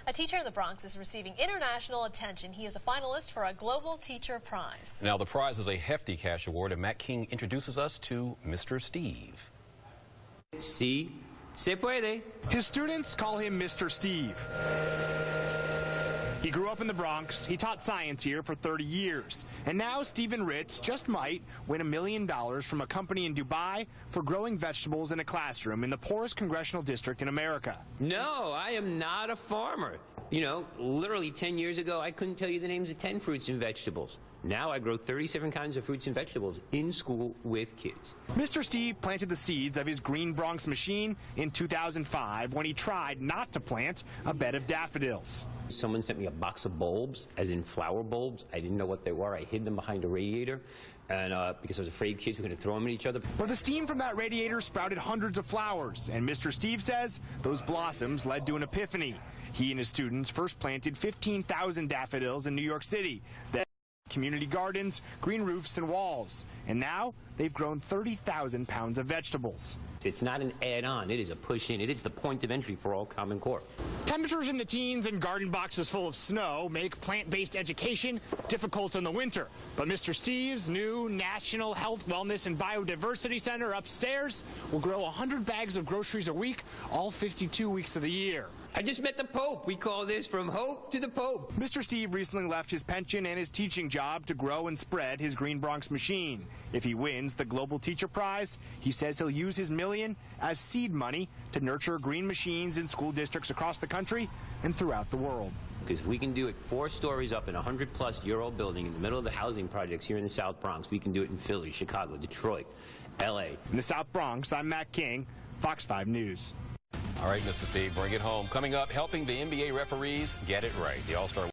A teacher in the Bronx is receiving international attention. He is a finalist for a Global Teacher Prize. Now, the prize is a hefty cash award, and Matt King introduces us to Mr. Steve. Sí, se puede. His students call him Mr. Steve. He grew up in the Bronx. He taught science here for 30 years. And now Stephen Ritz just might win $1 million from a company in Dubai for growing vegetables in a classroom in the poorest congressional district in America. No, I am not a farmer. You know, literally 10 years ago, I couldn't tell you the names of 10 fruits and vegetables. Now I grow 37 kinds of fruits and vegetables in school with kids. Mr. Steve planted the seeds of his Green Bronx machine in 2005 when he tried not to plant a bed of daffodils. Someone sent me a box of bulbs, as in flower bulbs. I didn't know what they were. I hid them behind a radiator, and because I was afraid kids were going to throw them at each other. But the steam from that radiator sprouted hundreds of flowers, and Mr. Steve says those blossoms led to an epiphany. He and his students first planted 15,000 daffodils in New York City. Then community gardens, green roofs, and walls. And now they've grown 30,000 pounds of vegetables. It's not an add-on. It is a push-in. It is the point of entry for all Common Core. Temperatures in the teens and garden boxes full of snow make plant-based education difficult in the winter. But Mr. Steve's new National Health, Wellness, and Biodiversity Center upstairs will grow 100 bags of groceries a week, all 52 weeks of the year. I just met the Pope. We call this from hope to the Pope. Mr. Steve recently left his pension and his teaching job to grow and spread his Green Bronx machine. If he wins the Global Teacher Prize, he says he'll use his $1 million as seed money to nurture green machines in school districts across the country and throughout the world. Because we can do it 4 stories up in a 100-plus-year-old building in the middle of the housing projects here in the South Bronx. We can do it in Philly, Chicago, Detroit, L.A. In the South Bronx, I'm Matt King, Fox 5 News. All right, Mr. Steve, bring it home. Coming up, helping the NBA referees get it right. The All-Star